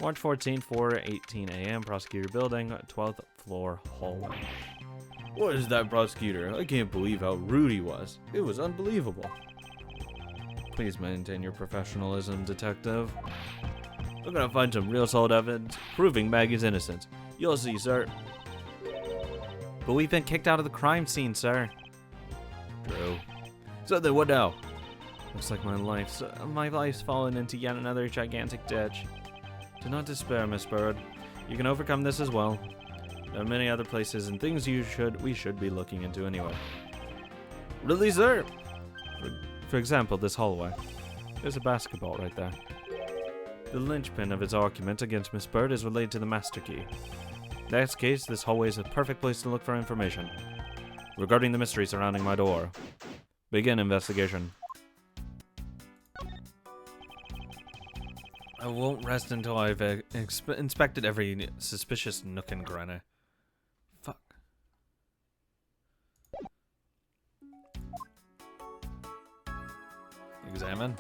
March 14th, 4:18 a.m. Prosecutor Building, 12th floor hallway. What is that, prosecutor? I can't believe how rude he was. It was unbelievable. Please maintain your professionalism, detective. We're gonna find some real solid evidence proving Maggie's innocence. You'll see, sir. But we've been kicked out of the crime scene, sir. True. So then what now? Looks like my life's fallen into yet another gigantic ditch. Do not despair, Miss Bird. You can overcome this as well. There are many other places and things we should be looking into anyway. Really, sir? For example, this hallway. There's a basketball right there. The linchpin of its argument against Miss Bird is related to the master key. In that case, this hallway is a perfect place to look for information. Regarding the mystery surrounding my door. Begin investigation. I won't rest until I've inspected every suspicious nook and cranny. Fuck. Examine.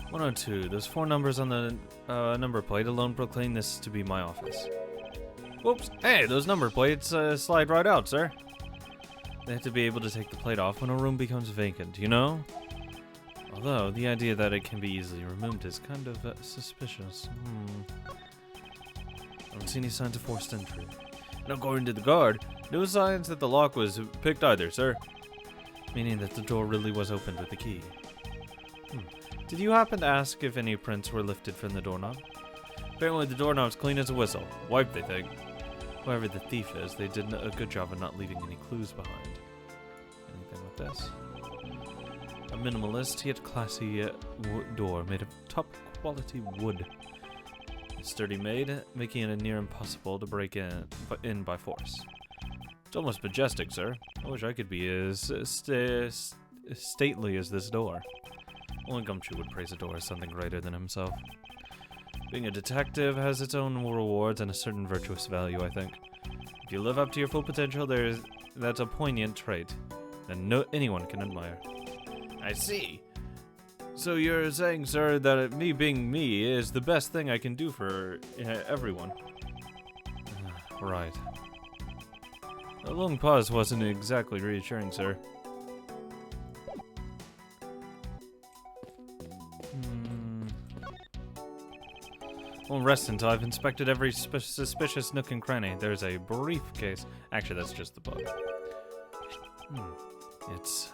102. Those 4 numbers on the number plate alone proclaim this to be my office. Whoops. Hey, those number plates slide right out, sir. They have to be able to take the plate off when a room becomes vacant, you know? Although, the idea that it can be easily removed is kind of suspicious. I don't see any signs of forced entry. And according to the guard, no signs that the lock was picked either, sir. Meaning that the door really was opened with the key. Did you happen to ask if any prints were lifted from the doorknob? Apparently the doorknob's clean as a whistle. Wiped, they think. Whoever the thief is, they did a good job of not leaving any clues behind. Anything with this? A minimalist yet classy door made of top quality wood. Sturdy made, making it near impossible to break in by force. It's almost majestic, sir. I wish I could be as stately as this door. Only Gumshoe would praise a door as something greater than himself. Being a detective has its own rewards and a certain virtuous value, I think. If you live up to your full potential, that's a poignant trait that anyone can admire. I see. So you're saying, sir, that me being me is the best thing I can do for everyone? Right. A long pause wasn't exactly reassuring, sir. Won't rest until I've inspected every suspicious nook and cranny. There's a briefcase. Actually, that's just the bug. It's...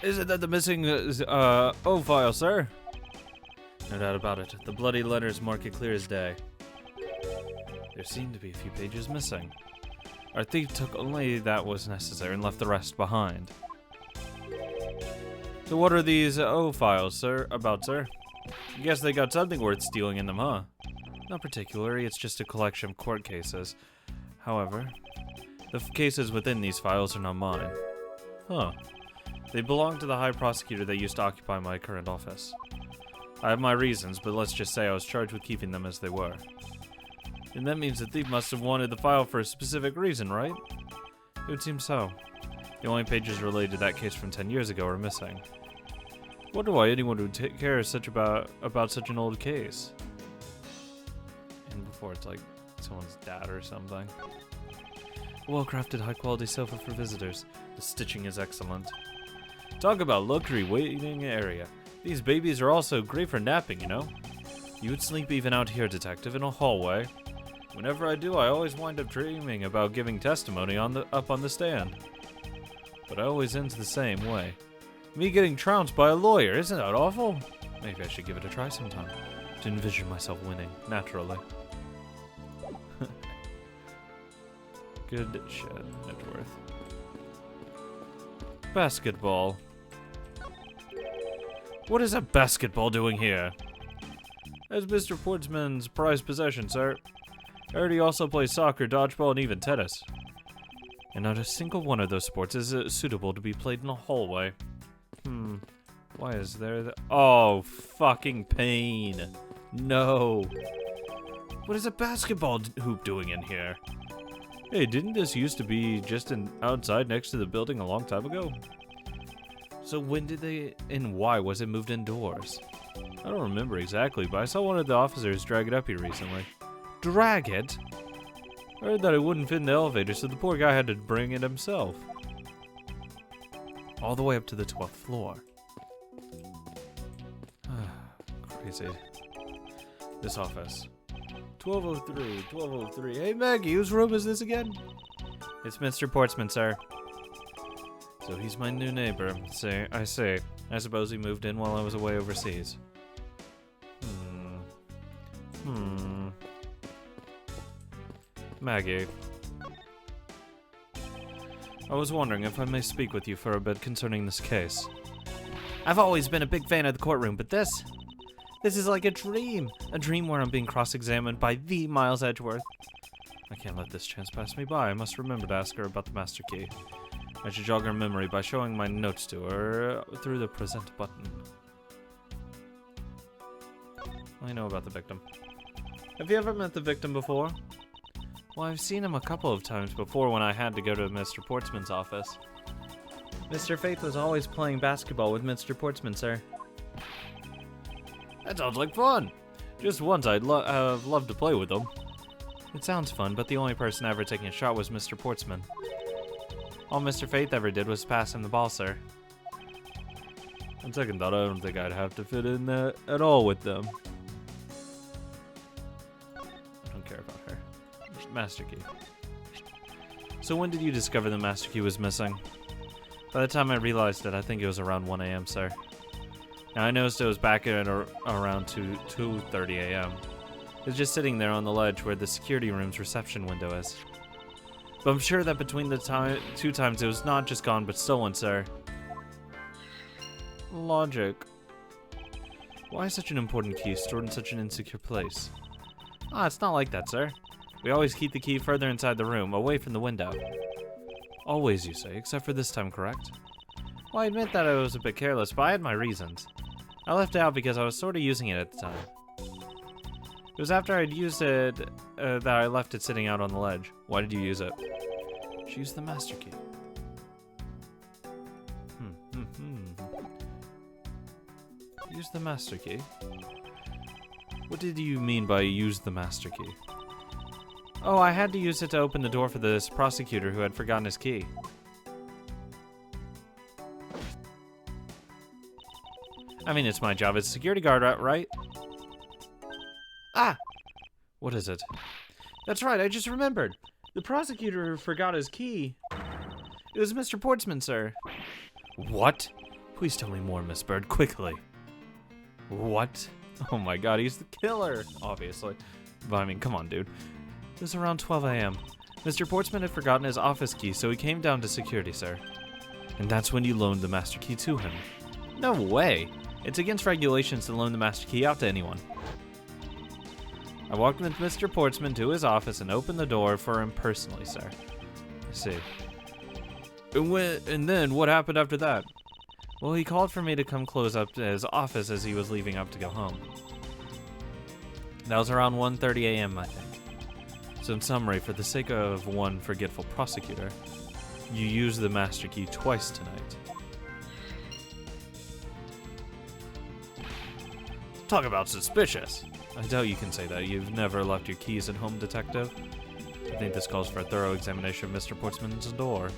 Is it that the missing O file, sir? No doubt about it. The bloody letters mark it clear as day. There seem to be a few pages missing. Our thief took only that was necessary and left the rest behind. So what are these O files, sir? About, sir? I guess they got something worth stealing in them, huh? Not particularly, it's just a collection of court cases. However, the cases within these files are not mine. Huh. They belong to the High Prosecutor that used to occupy my current office. I have my reasons, but let's just say I was charged with keeping them as they were. And that means the thief must have wanted the file for a specific reason, right? It would seem so. The only pages related to that case from 10 years ago are missing. Wonder why anyone would care about such an old case. And before it's like someone's dad or something. A well-crafted, high-quality sofa for visitors. The stitching is excellent. Talk about luxury waiting area. These babies are also great for napping, you know? You would sleep even out here, detective, in a hallway. Whenever I do, I always wind up dreaming about giving testimony up on the stand. But it always ends the same way. Me getting trounced by a lawyer, isn't that awful? Maybe I should give it a try sometime, to envision myself winning, naturally. Good shit, net worth. Basketball. What is a basketball doing here? As Mr. Portsman's prized possession, sir. I heard he also plays soccer, dodgeball, and even tennis. And not a single one of those sports is suitable to be played in a hallway. Why is there oh, fucking pain. No. What is a basketball hoop doing in here? Hey, didn't this used to be just outside next to the building a long time ago? So when did and why was it moved indoors? I don't remember exactly, but I saw one of the officers drag it up here recently. Drag it? I heard that it wouldn't fit in the elevator, so the poor guy had to bring it himself. All the way up to the 12th floor. Crazy. This office. 1203, 1203. Hey Maggie, whose room is this again? It's Mr. Portsman, sir. So he's my new neighbor. I see. I suppose he moved in while I was away overseas. Maggie. I was wondering if I may speak with you for a bit concerning this case. I've always been a big fan of the courtroom, but this is like a dream. A dream where I'm being cross-examined by the Miles Edgeworth. I can't let this chance pass me by. I must remember to ask her about the master key. I should jog her memory by showing my notes to her through the present button. I know about the victim. Have you ever met the victim before? Well, I've seen him a couple of times before when I had to go to Mr. Portsman's office. Mr. Faith was always playing basketball with Mr. Portsman, sir. That sounds like fun. Just once I'd have loved to play with him. It sounds fun, but the only person ever taking a shot was Mr. Portsman. All Mr. Faith ever did was pass him the ball, sir. On second thought, I don't think I'd have to fit in at all with them. I don't care about her. Master key. So when did you discover the master key was missing? By the time I realized it, I think it was around 1 a.m., sir. Now I noticed it was back at around 2:30 a.m. It was just sitting there on the ledge where the security room's reception window is. But I'm sure that between the two times it was not just gone but stolen, sir. Logic. Why is such an important key stored in such an insecure place? It's not like that, sir. We always keep the key further inside the room, away from the window. Always, you say, except for this time, correct? Well, I admit that I was a bit careless, but I had my reasons. I left it out because I was sort of using it at the time. It was after I'd used it that I left it sitting out on the ledge. Why did you use it? She used the master key. Use the master key? What did you mean by use the master key? Oh, I had to use it to open the door for this prosecutor who had forgotten his key. I mean, it's my job as a security guard, right? Ah! What is it? That's right, I just remembered. The prosecutor who forgot his key. It was Mr. Portsman, sir. What? Please tell me more, Miss Bird, quickly. What? Oh my god, he's the killer, obviously. But I mean, come on, dude. It was around 12 a.m. Mr. Portsman had forgotten his office key, so he came down to security, sir. And that's when you loaned the master key to him. No way! It's against regulations to loan the master key out to anyone. I walked with Mr. Portsman to his office and opened the door for him personally, sir. I see. And then, what happened after that? Well, he called for me to come close up to his office as he was leaving up to go home. That was around 1:30 a.m., I think. So in summary, for the sake of one forgetful prosecutor, you used the master key twice tonight. Talk about suspicious. I doubt you can say that. You've never left your keys at home, detective. I think this calls for a thorough examination of Mr. Portsman's door.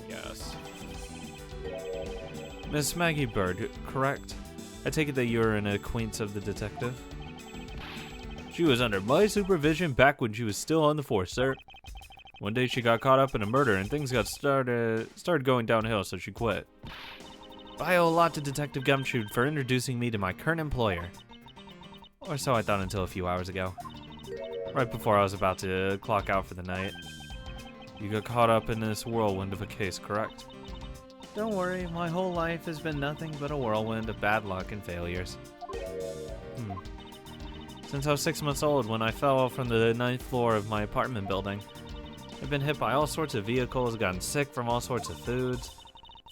Yes. Miss Maggie Bird, correct? I take it that you're an acquaintance of the detective? She was under my supervision back when she was still on the force, sir. One day she got caught up in a murder and things got started going downhill, so she quit. I owe a lot to Detective Gumshoe for introducing me to my current employer. Or so I thought until a few hours ago. Right before I was about to clock out for the night. You got caught up in this whirlwind of a case, correct? Don't worry, my whole life has been nothing but a whirlwind of bad luck and failures. Since I was 6 months old when I fell from the 9th floor of my apartment building. I've been hit by all sorts of vehicles, gotten sick from all sorts of foods,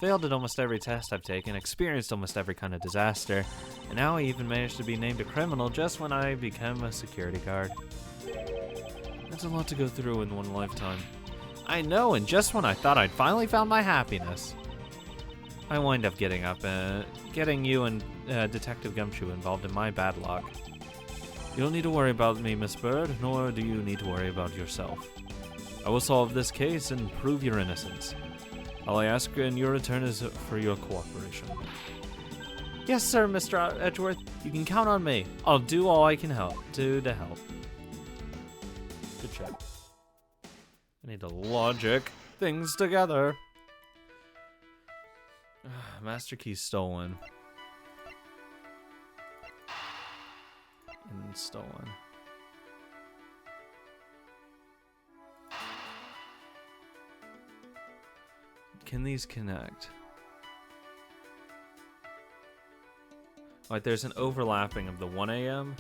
failed at almost every test I've taken, experienced almost every kind of disaster, and now I even managed to be named a criminal just when I became a security guard. That's a lot to go through in one lifetime. I know, and just when I thought I'd finally found my happiness. I wind up getting you and Detective Gumshoe involved in my bad luck. You don't need to worry about me, Miss Bird, nor do you need to worry about yourself. I will solve this case and prove your innocence. All I ask in your return is for your cooperation. Yes, sir, Mr. Edgeworth. You can count on me. I'll do all I can to help. Good job. I need to logic things together. Master key stolen. And stolen. Can these connect? Like, there's an overlapping of the 1 a.m.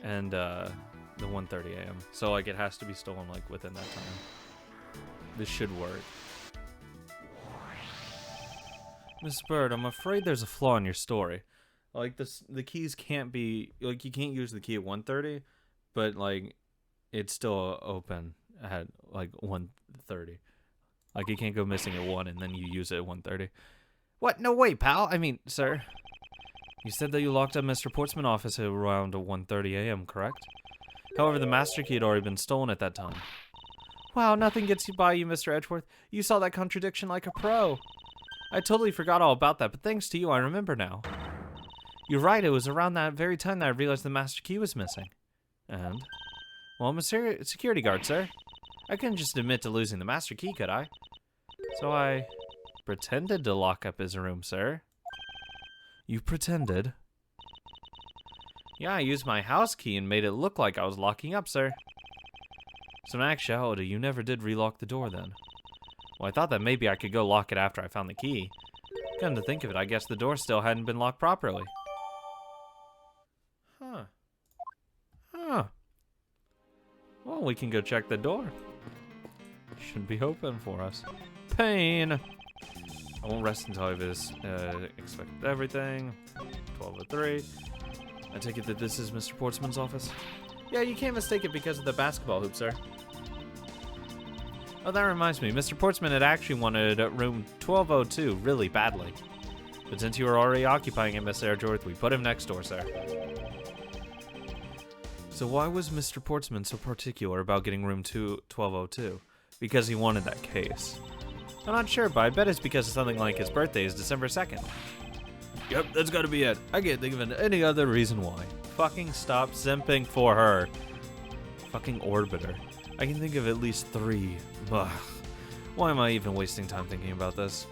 and the 1:30 a.m. So, like, it has to be stolen, like, within that time. This should work. Miss Bird, I'm afraid there's a flaw in your story. Like, the keys can't be... Like, you can't use the key at 1:30, but, like, it's still open at, like, 1:30. Like, you can't go missing at 1 and then you use it at 1:30. What? No way, pal. I mean, sir. You said that you locked up Mr. Portsman's office at around 1:30 a.m., correct? However, the master key had already been stolen at that time. Wow, nothing gets you by you, Mr. Edgeworth. You saw that contradiction like a pro. I totally forgot all about that, but thanks to you, I remember now. You're right, it was around that very time that I realized the master key was missing. And? Well, I'm a security guard, sir. I couldn't just admit to losing the master key, could I? So I pretended to lock up his room, sir. You pretended? Yeah, I used my house key and made it look like I was locking up, sir. So in actuality, you never did relock the door then. Well, I thought that maybe I could go lock it after I found the key. Come to think of it, I guess the door still hadn't been locked properly. Huh. Well, we can go check the door. Should be open for us. Pain! I won't rest until I've expected everything. 12:03. I take it that this is Mr. Portsman's office? Yeah, you can't mistake it because of the basketball hoop, sir. Oh, that reminds me. Mr. Portsman had actually wanted room 1202 really badly. But since you were already occupying it, Mr. Edgeworth, we put him next door, sir. So why was Mr. Portsman so particular about getting room 1202? Because he wanted that case. I'm not sure, but I bet it's because of something like his birthday is December 2nd. Yep, that's gotta be it. I can't think of any other reason why. Fucking stop simping for her. Fucking orbiter. I can think of at least 3. Ugh. Why am I even wasting time thinking about this?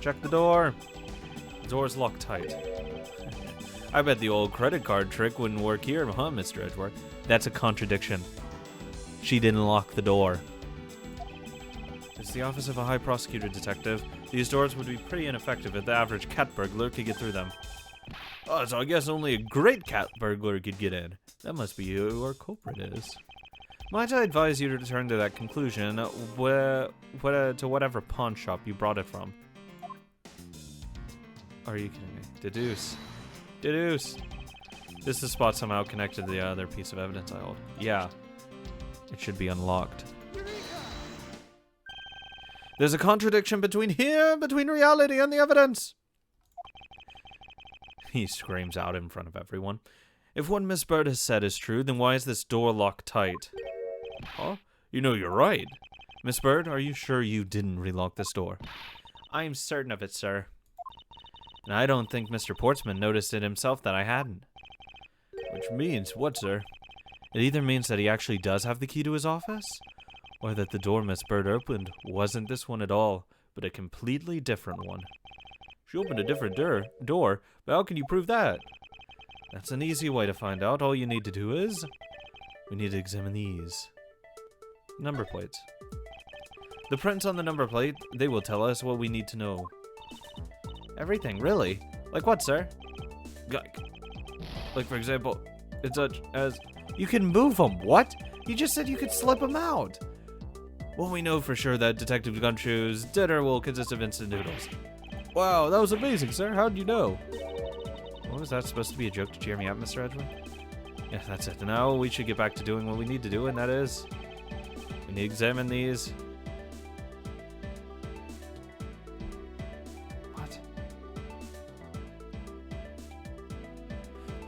Check the door. The door's locked tight. I bet the old credit card trick wouldn't work here, huh, Mr. Edgeworth? That's a contradiction. She didn't lock the door. It's the office of a high prosecutor, detective. These doors would be pretty ineffective if the average cat burglar could get through them. Oh, so I guess only a great cat burglar could get in. That must be who our culprit is. Might I advise you to return to that conclusion to whatever pawn shop you brought it from? Are you kidding me? Deduce. Deduce! This is spot somehow connected to the other piece of evidence I hold. Yeah. It should be unlocked. There's a contradiction between reality and the evidence! He screams out in front of everyone. If what Miss Bird has said is true, then why is this door locked tight? Huh? You know you're right. Miss Bird, are you sure you didn't relock this door? I'm certain of it, sir. And I don't think Mr. Portsman noticed it himself that I hadn't. Which means what, sir? It either means that he actually does have the key to his office, or that the door Miss Bird opened wasn't this one at all, but a completely different one. She opened a different door, but how can you prove that? That's an easy way to find out. All you need to do is... we need to examine these. Number plates. The prints on the number plate, they will tell us what we need to know. Everything, really? Like what, sir? Like, for example, it's such as... You can move them, what? You just said you could slip them out. Well, we know for sure that Detective Gumshoe's dinner will consist of instant noodles. Wow, that was amazing, sir. How did you know? What was that supposed to be, a joke to cheer me up, Mr. Edgeworth? Yeah, that's it. Now we should get back to doing what we need to do, and that is... we need to examine these.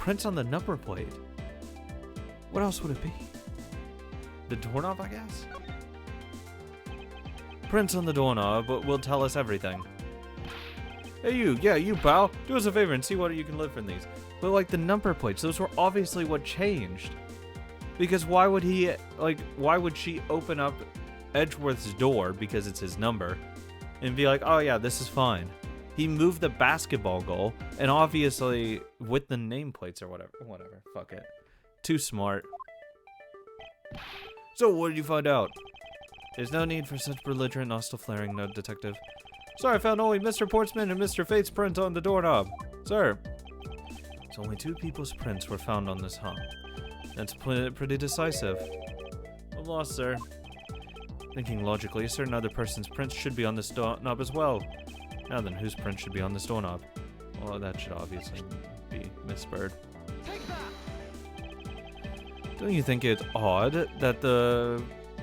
prints on the number plate. What else would it be? The doorknob, I guess? Prints on the doorknob will tell us everything. Hey you, yeah, you pal, do us a favor and see what you can live from these. But like the number plates, those were obviously what changed. Because why would she open up Edgeworth's door, because it's his number, and be like, oh yeah, this is fine. He moved the basketball goal, and obviously with the nameplates or whatever, fuck it. Too smart. So what did you find out? There's no need for such belligerent, hostile flaring, no detective. Sir, I found only Mr. Portsman and Mr. Fate's print on the doorknob. Sir. So only 2 people's prints were found on this hung. That's pretty decisive. I'm lost, sir. Thinking logically, a certain other person's prints should be on this doorknob as well. Now then, whose print should be on this doorknob? Well, that should obviously be Miss Bird. Don't you think it's odd that the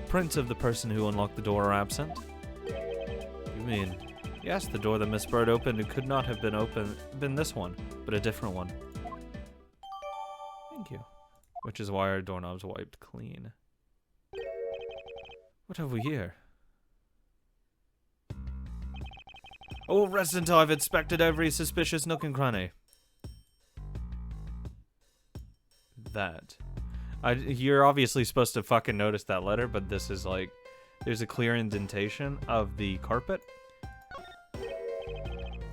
prints of the person who unlocked the door are absent? You mean, yes, the door that Miss Bird opened, it could not have been this one, but a different one. Thank you. Which is why our doorknob's wiped clean. What have we here? I won't rest until I've inspected every suspicious nook and cranny. That. You're obviously supposed to fucking notice that letter, but this is like... There's a clear indentation of the carpet.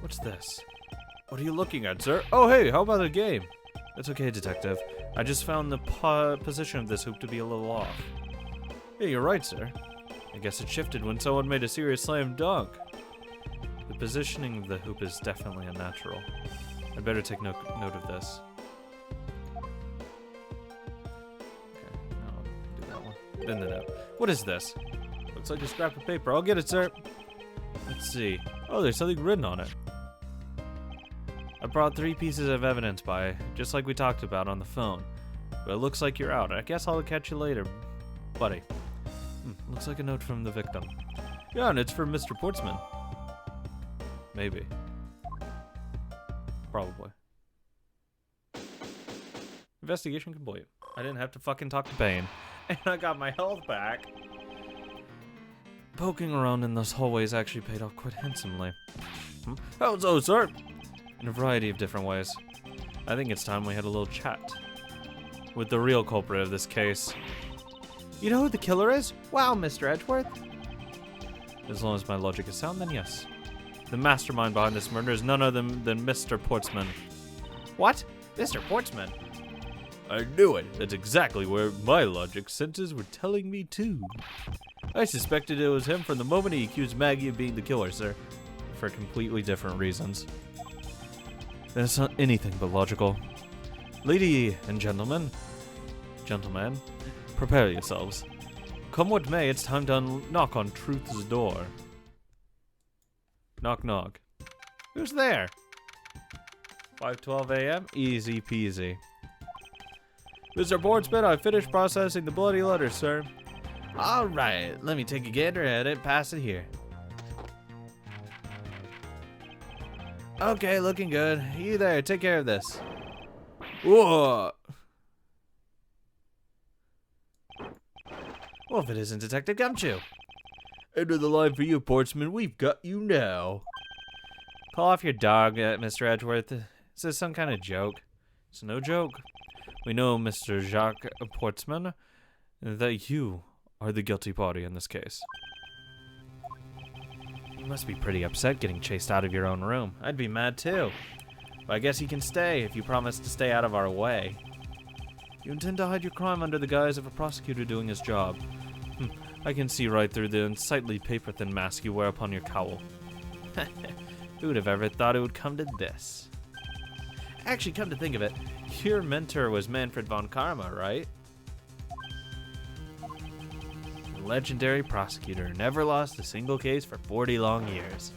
What's this? What are you looking at, sir? Oh, hey, how about a game? That's okay, detective. I just found the position of this hoop to be a little off. Yeah, you're right, sir. I guess it shifted when someone made a serious slam dunk. The positioning of the hoop is definitely unnatural. I'd better take note of this. Okay, now I'll do that one. Bend it out. What is this? Looks like a scrap of paper. I'll get it, sir. Let's see. Oh, there's something written on it. I brought 3 pieces of evidence by, just like we talked about on the phone. But it looks like you're out. I guess I'll catch you later, buddy. Looks like a note from the victim. Yeah, and it's from Mr. Portsman. Maybe. Probably. Investigation complete. I didn't have to fucking talk to Bane. And I got my health back. Poking around in those hallways actually paid off quite handsomely. How so, sir? In a variety of different ways. I think it's time we had a little chat with the real culprit of this case. You know who the killer is? Wow, Mr. Edgeworth. As long as my logic is sound, then yes. The mastermind behind this murder is none other than Mr. Portsman. What? Mr. Portsman? I knew it. That's exactly where my logic senses were telling me to. I suspected it was him from the moment he accused Maggie of being the killer, sir. For completely different reasons. That's not anything but logical. Lady and gentlemen, prepare yourselves. Come what may, it's time to knock on truth's door. Knock knock. Who's there? 5:12 a.m. Easy peasy. Mr. Portsman, I finished processing the bloody letter, sir. All right, let me take a gander at it. Pass it here. Okay, looking good. You there, take care of this. Whoa. Well, if it isn't Detective Gumshoe. End of the line for you, Portsman. We've got you now. Call off your dog, Mr. Edgeworth. Is this some kind of joke? It's no joke. We know, Mr. Jacques Portsman, that you are the guilty party in this case. You must be pretty upset getting chased out of your own room. I'd be mad too. But I guess you can stay if you promise to stay out of our way. You intend to hide your crime under the guise of a prosecutor doing his job. I can see right through the unsightly paper-thin mask you wear upon your cowl. Who would have ever thought it would come to this? Actually, come to think of it, your mentor was Manfred von Karma, right? The legendary prosecutor, never lost a single case for 40 long years.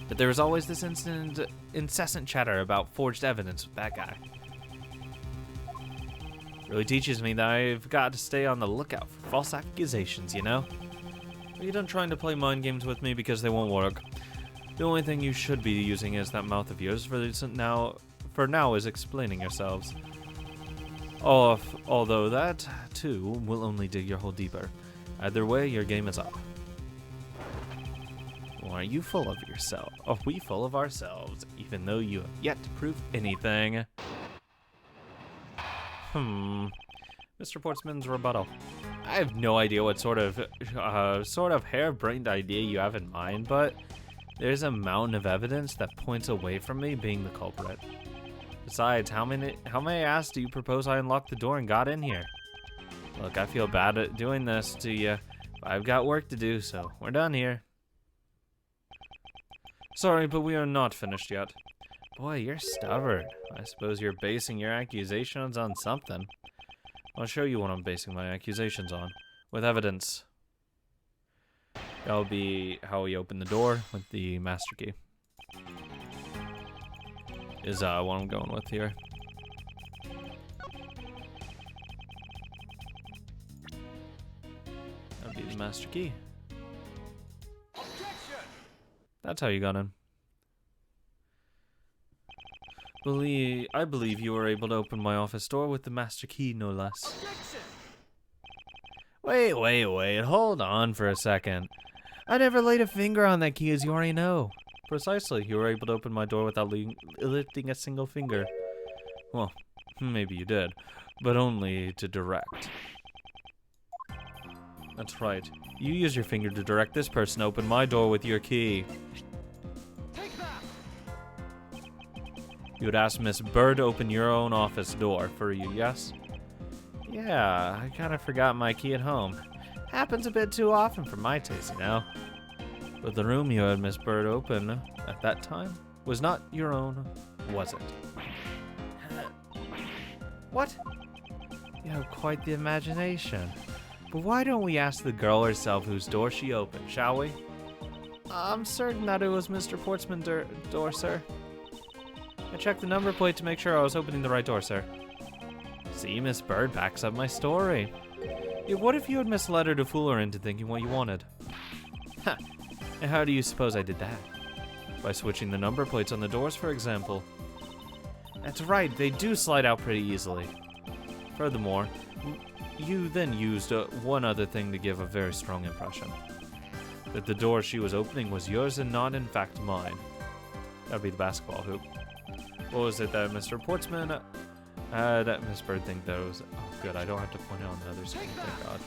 But there was always this incessant chatter about forged evidence with that guy. Really teaches me that I've got to stay on the lookout for false accusations, you know? Are you done trying to play mind games with me because they won't work? The only thing you should be using is that mouth of yours for for now is explaining yourselves. Although that, too, will only dig your hole deeper. Either way, your game is up. Well, are you full of yourself? Are we full of ourselves, even though you have yet to prove anything? Mr. Portsman's rebuttal. I have no idea what sort of harebrained idea you have in mind, but there's a mountain of evidence that points away from me being the culprit. Besides, how many asks do you propose I unlocked the door and got in here? Look, I feel bad at doing this to you, but I've got work to do, so we're done here. Sorry, but we are not finished yet. Boy, you're stubborn. I suppose you're basing your accusations on something. I'll show you what I'm basing my accusations on, with evidence. That'll be how we open the door with the master key. Is what I'm going with here. That'll be the master key. Objection! That's how you got in. I believe you were able to open my office door with the master key, no less. Objection! Wait, hold on for a second. I never laid a finger on that key, as you already know. Precisely, you were able to open my door without lifting a single finger. Well, maybe you did, but only to direct. That's right. You used your finger to direct this person to open my door with your key. Take that! You would ask Miss Bird to open your own office door for you, yes? Yeah, I kind of forgot my key at home. Happens a bit too often for my taste, you know. But the room you had Miss Bird open at that time was not your own, was it? What? You have quite the imagination. But why don't we ask the girl herself whose door she opened, shall we? I'm certain that it was Mr. Portsman's door, sir. I checked the number plate to make sure I was opening the right door, sir. See, Miss Bird backs up my story. Yeah, what if you had misled her to fool her into thinking what you wanted? Ha! And how do you suppose I did that? By switching the number plates on the doors, for example. That's right, they do slide out pretty easily. Furthermore, you then used one other thing to give a very strong impression. That the door she was opening was yours and not, in fact, mine. That'd be the basketball hoop. What was it that Mr. Portsman that Miss Bird think that was... Oh, good, I don't have to point it on the other screen, thank God.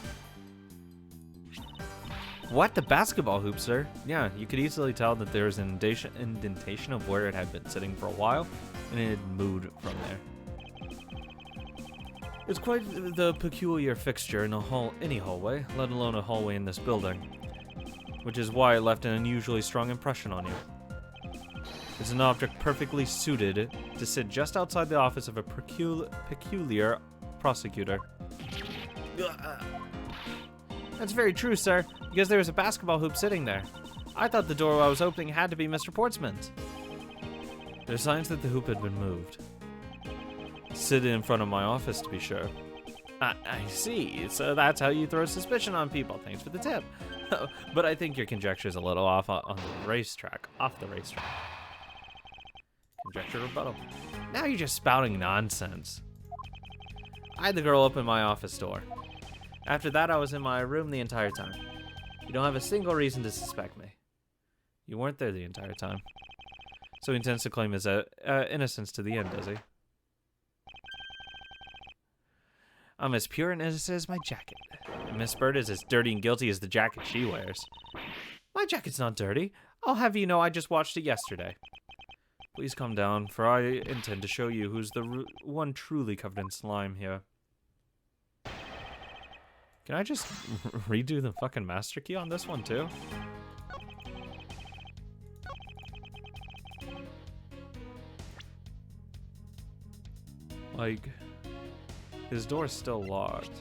What? The basketball hoop, sir? Yeah, you could easily tell that there was an indentation of where it had been sitting for a while, and it had moved from there. It's quite the peculiar fixture in any hallway, let alone a hallway in this building, which is why it left an unusually strong impression on you. It's an object perfectly suited to sit just outside the office of a peculiar prosecutor. That's very true, sir, because there was a basketball hoop sitting there. I thought the door I was opening had to be Mr. Portsman's. There's signs that the hoop had been moved. Sitting in front of my office, to be sure. I see, so that's how you throw suspicion on people. Thanks for the tip. But I think your conjecture is a little off the racetrack. Conjecture rebuttal. Now you're just spouting nonsense. I had the girl open my office door. After that, I was in my room the entire time. You don't have a single reason to suspect me. You weren't there the entire time. So he intends to claim his innocence to the end, does he? I'm as pure and innocent as my jacket. And Miss Bird is as dirty and guilty as the jacket she wears. My jacket's not dirty. I'll have you know I just watched it yesterday. Please calm down, for I intend to show you who's the one truly covered in slime here. Can I just redo the fucking master key on this one too? Like, his door's still locked.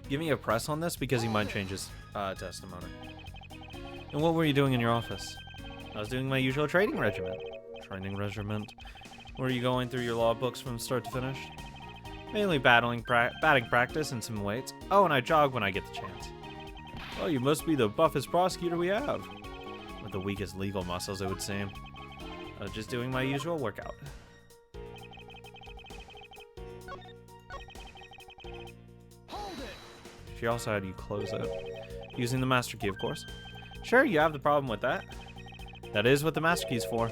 Give me a press on this because he might change his testimony. And what were you doing in your office? I was doing my usual training regiment. Training regiment? Were you going through your law books from start to finish? Mainly batting practice and some weights. Oh, and I jog when I get the chance. Oh, you must be the buffest prosecutor we have. With the weakest legal muscles, it would seem. Just doing my usual workout. Hold it. She also had you close it. Using the master key, of course. Sure, you have the problem with that. That is what the master key is for.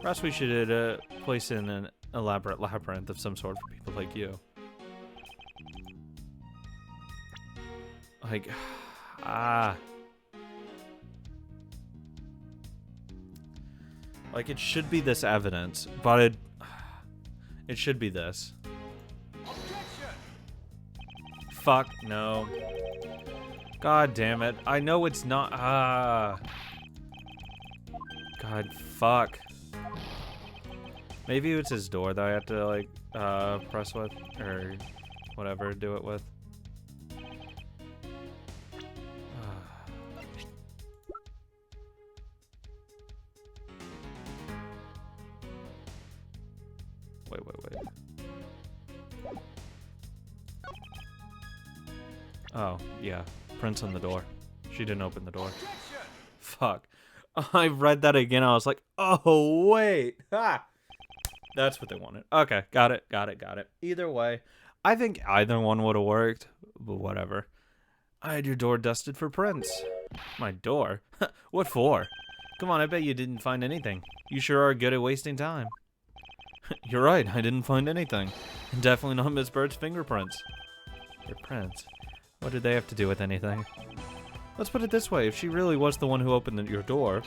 Perhaps we should place in an elaborate labyrinth of some sort for people like you. Like, like it should be this evidence, but it should be this. Objection. Fuck no. God damn it. I know it's not. God fuck. Maybe it's his door that I have to like press with or whatever, do it with. Wait. Oh, yeah. Prints on the door. She didn't open the door. Objection. Fuck. I read that again. I was like, oh, wait. Ha! That's what they wanted. Okay, got it. Either way, I think either one would have worked, but whatever. I had your door dusted for prints. My door? What for? Come on, I bet you didn't find anything. You sure are good at wasting time. You're right, I didn't find anything. And definitely not Miss Bird's fingerprints. Your prints? What did they have to do with anything? Let's put it this way, if she really was the one who opened your door,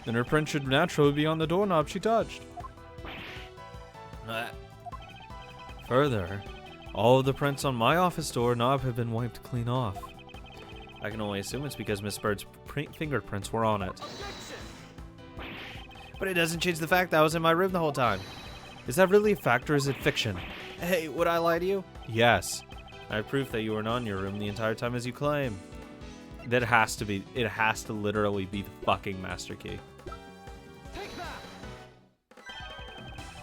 then her print should naturally be on the doorknob she touched. Further, all of the prints on my office door knob have been wiped clean off. I can only assume it's because Miss Bird's fingerprints were on it. Objection. But it doesn't change the fact that I was in my room the whole time. Is that really a fact or is it fiction? Hey, would I lie to you? Yes. I have proof that you were not in your room the entire time as you claim. That has to be, it has to literally be the fucking master key. Take that.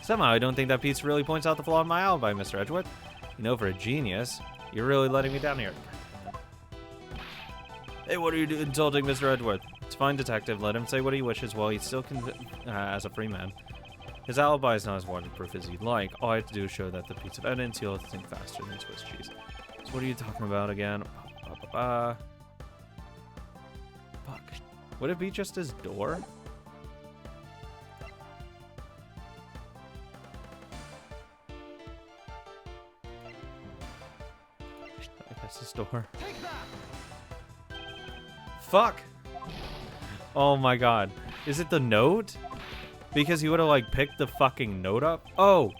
Somehow I don't think that piece really points out the flaw in my alibi, Mr. Edgeworth. You know, for a genius, you're really letting me down here. Hey, what are you insulting, Mr. Edgeworth? It's fine, detective. Let him say what he wishes while he's still as a free man. His alibi is not as waterproof as you'd like. All I have to do is show that the piece of evidence you'll think faster than Swiss cheese. So what are you talking about again? Fuck. Would it be just his door? I guess his door. Take that. Fuck! Oh my god. Is it the note? Because he would have like picked the fucking note up? Oh!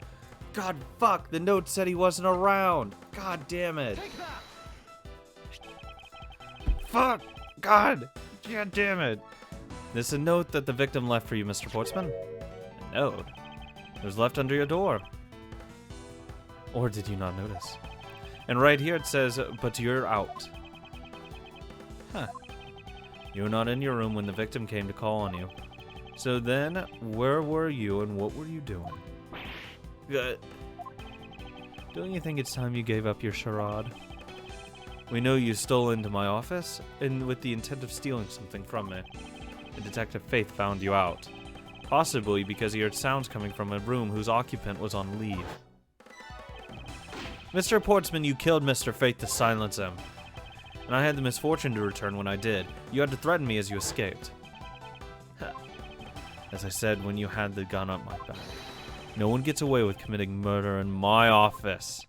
God fuck! The note said he wasn't around! God damn it! Take that. Fuck! God! God damn it! This is a note that the victim left for you, Mr. Portsman. A note? It was left under your door. Or did you not notice? And right here it says, but you're out. Huh. You were not in your room when the victim came to call on you. So then, where were you and what were you doing? Don't you think it's time you gave up your charade? We know you stole into my office, and with the intent of stealing something from me. And Detective Faith found you out. Possibly because he heard sounds coming from a room whose occupant was on leave. Mr. Portsman, you killed Mr. Faith to silence him. And I had the misfortune to return when I did. You had to threaten me as you escaped. As I said when you had the gun up my back. No one gets away with committing murder in my office.